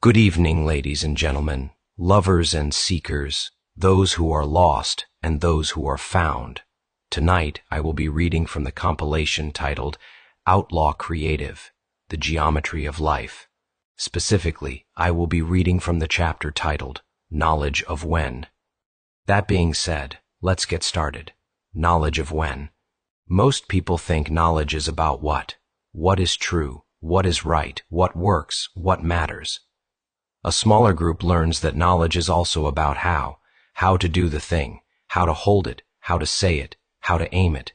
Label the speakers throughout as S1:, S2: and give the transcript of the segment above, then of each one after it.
S1: Good evening, ladies and gentlemen, lovers and seekers, those who are lost and those who are found. Tonight, I will be reading from the compilation titled Outlaw Creative, The Geometry of Life. Specifically, I will be reading from the chapter titled Knowledge of When. That being said, let's get started. Knowledge of when. Most people think knowledge is about what is true, what is right, what works, what matters. A smaller group learns that knowledge is also about how to do the thing, how to hold it, how to say it, how to aim it.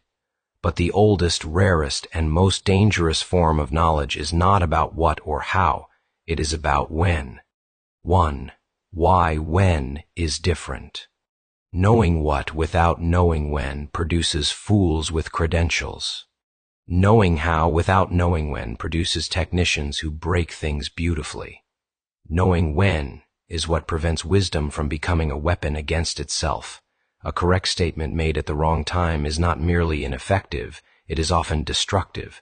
S1: But the oldest, rarest, and most dangerous form of knowledge is not about what or how, it is about when. 1. Why when is different. Knowing what without knowing when produces fools with credentials. Knowing how without knowing when produces technicians who break things beautifully. Knowing when is what prevents wisdom from becoming a weapon against itself. A correct statement made at the wrong time is not merely ineffective, it is often destructive.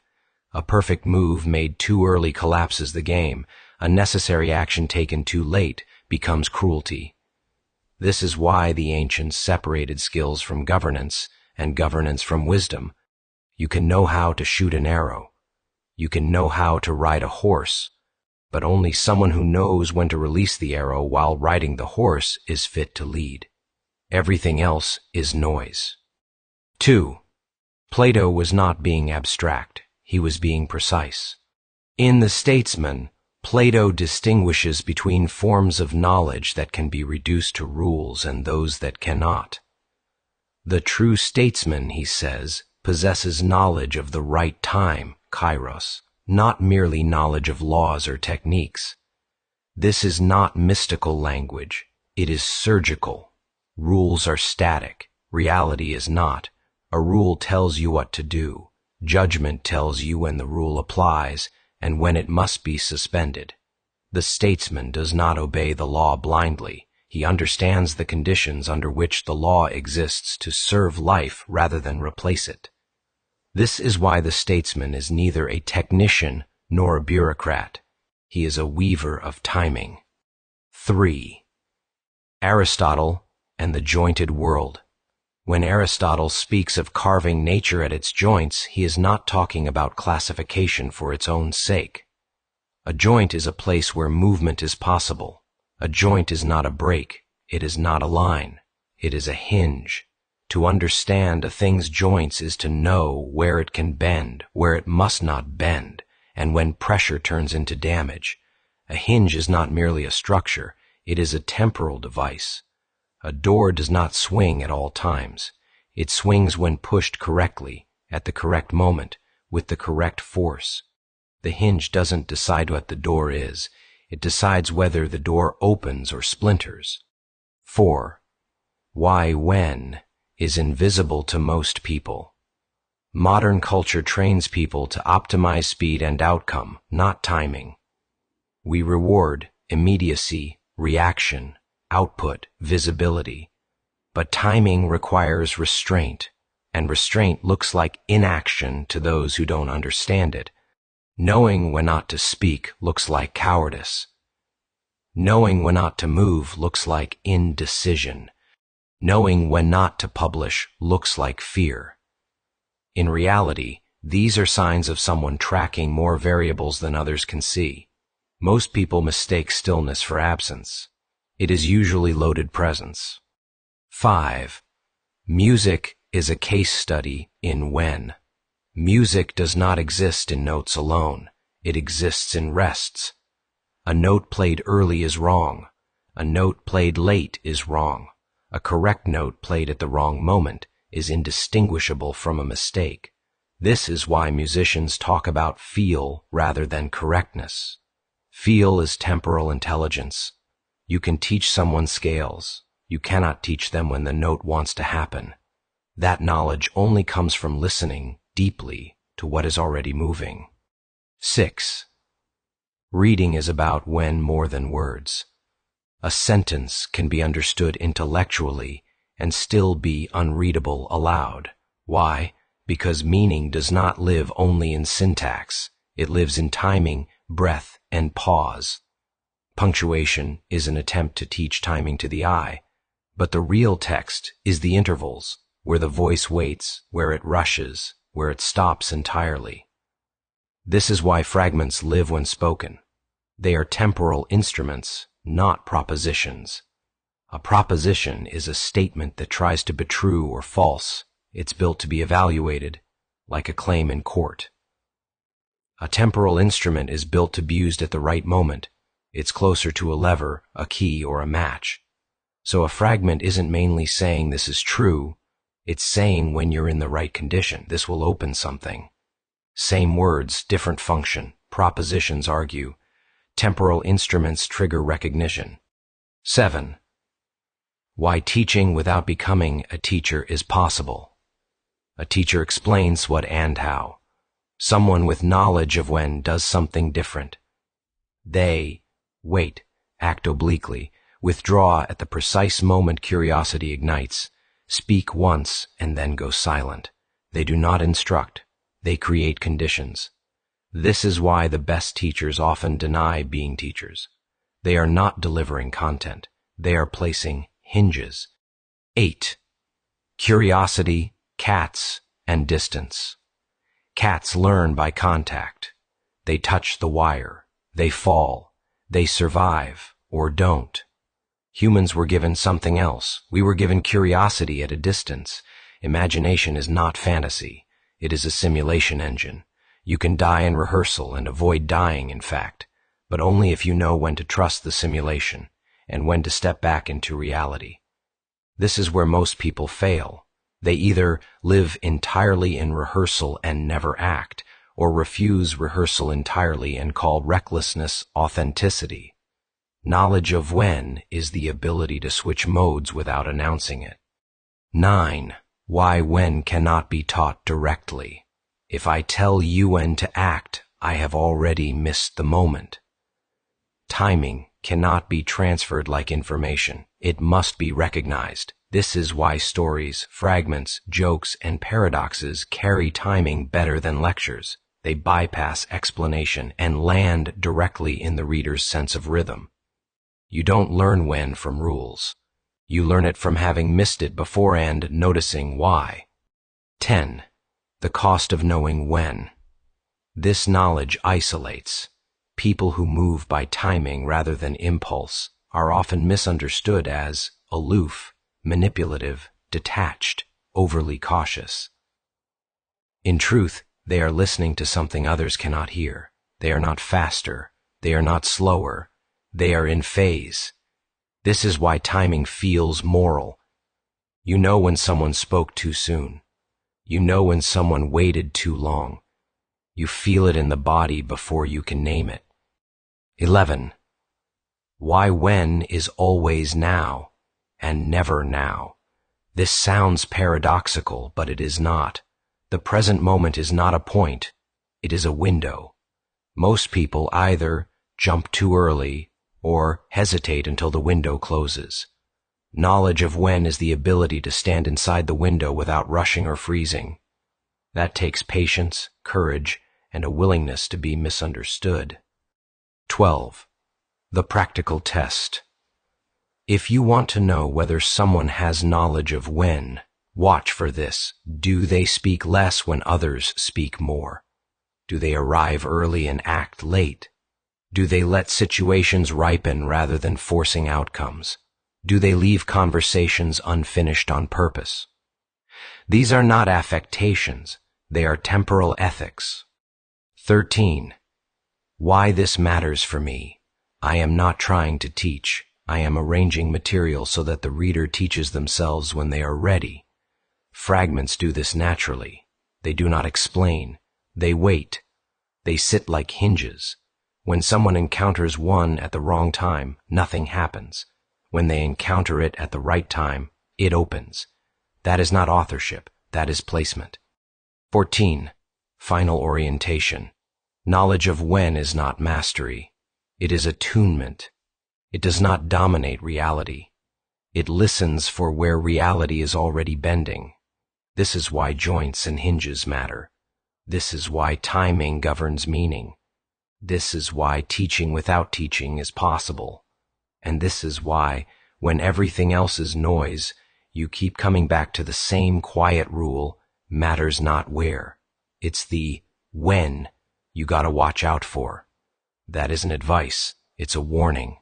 S1: A perfect move made too early collapses the game. A necessary action taken too late becomes cruelty. This is why the ancients separated skills from governance and governance from wisdom. You can know how to shoot an arrow. You can know how to ride a horse. But only someone who knows when to release the arrow while riding the horse is fit to lead. Everything else is noise. 2. Plato was not being abstract, he was being precise. In The Statesman, Plato distinguishes between forms of knowledge that can be reduced to rules and those that cannot. The true statesman, he says, possesses knowledge of the right time, kairos, not merely knowledge of laws or techniques. This is not mystical language, it is surgical. Rules are static, reality is not. A rule tells you what to do, judgment tells you when the rule applies and when it must be suspended. The statesman does not obey the law blindly, he understands the conditions under which the law exists to serve life rather than replace it. This is why the statesman is neither a technician nor a bureaucrat. He is a weaver of timing. 3. Aristotle and the jointed world. When Aristotle speaks of carving nature at its joints, he is not talking about classification for its own sake. A joint is a place where movement is possible. A joint is not a break, it is not a line, it is a hinge. To understand a thing's joints is to know where it can bend, where it must not bend, and when pressure turns into damage. A hinge is not merely a structure, it is a temporal device. A door does not swing at all times. It swings when pushed correctly, at the correct moment, with the correct force. The hinge doesn't decide what the door is, it decides whether the door opens or splinters. 4. Why when is invisible to most people. Modern culture trains people to optimize speed and outcome, not timing. We reward immediacy, reaction, output, visibility. But timing requires restraint, and restraint looks like inaction to those who don't understand it. Knowing when not to speak looks like cowardice. Knowing when not to move looks like indecision. Knowing when not to publish looks like fear. In reality, these are signs of someone tracking more variables than others can see. Most people mistake stillness for absence. It is usually loaded presence. 5. Music is a case study in when. Music does not exist in notes alone. It exists in rests. A note played early is wrong. A note played late is wrong. A correct note played at the wrong moment is indistinguishable from a mistake. This is why musicians talk about feel rather than correctness. Feel is temporal intelligence. You can teach someone scales. You cannot teach them when the note wants to happen. That knowledge only comes from listening deeply to what is already moving. 6. Reading is about when more than words. A sentence can be understood intellectually and still be unreadable aloud. Why? Because meaning does not live only in syntax. It lives in timing, breath, and pause. Punctuation is an attempt to teach timing to the eye, but the real text is the intervals, where the voice waits, where it rushes, where it stops entirely. This is why fragments live when spoken. They are temporal instruments, not propositions. A proposition is a statement that tries to be true or false. It's built to be evaluated, like a claim in court. A temporal instrument is built to be used at the right moment. It's closer to a lever, a key, or a match. So a fragment isn't mainly saying this is true, it's saying when you're in the right condition, this will open something. Same words, different function. Propositions argue. Temporal instruments trigger recognition. 7. Why teaching without becoming a teacher is possible. A teacher explains what and how. Someone with knowledge of when does something different. They wait, act obliquely, withdraw at the precise moment curiosity ignites, speak once and then go silent. They do not instruct, they create conditions. This is why the best teachers often deny being teachers. They are not delivering content, they are placing hinges. 8. Curiosity, cats, and distance. Cats learn by contact. They touch the wire, they fall, they survive, or don't. Humans were given something else. We were given curiosity at a distance. Imagination is not fantasy. It is a simulation engine. You can die in rehearsal and avoid dying, in fact, but only if you know when to trust the simulation and when to step back into reality. This is where most people fail. They either live entirely in rehearsal and never act, or refuse rehearsal entirely and call recklessness authenticity. Knowledge of when is the ability to switch modes without announcing it. 9. Why when cannot be taught directly. If I tell you when to act, I have already missed the moment. Timing cannot be transferred like information. It must be recognized. This is why stories, fragments, jokes, and paradoxes carry timing better than lectures. They bypass explanation and land directly in the reader's sense of rhythm. You don't learn when from rules. You learn it from having missed it before and noticing why. 10. The cost of knowing when. This knowledge isolates. People who move by timing rather than impulse are often misunderstood as aloof, manipulative, detached, overly cautious. In truth, they are listening to something others cannot hear. They are not faster. They are not slower. They are in phase. This is why timing feels moral. You know when someone spoke too soon. You know when someone waited too long. You feel it in the body before you can name it. 11. Why when is always now and never now. This sounds paradoxical, but it is not. The present moment is not a point. It is a window. Most people either jump too early or hesitate until the window closes. Knowledge of when is the ability to stand inside the window without rushing or freezing. That takes patience, courage, and a willingness to be misunderstood. 12. The practical test. If you want to know whether someone has knowledge of when, watch for this. Do they speak less when others speak more? Do they arrive early and act late? Do they let situations ripen rather than forcing outcomes? Do they leave conversations unfinished on purpose? These are not affectations, they are temporal ethics. 13. Why this matters for me. I am not trying to teach. I am arranging material so that the reader teaches themselves when they are ready. Fragments do this naturally. They do not explain. They wait. They sit like hinges. When someone encounters one at the wrong time, nothing happens. When they encounter it at the right time, it opens. That is not authorship. That is placement. 14. Final orientation. Knowledge of when is not mastery. It is attunement. It does not dominate reality. It listens for where reality is already bending. This is why joints and hinges matter. This is why timing governs meaning. This is why teaching without teaching is possible. And this is why, when everything else is noise, you keep coming back to the same quiet rule, matters not where. It's the when you gotta watch out for. That isn't advice, it's a warning.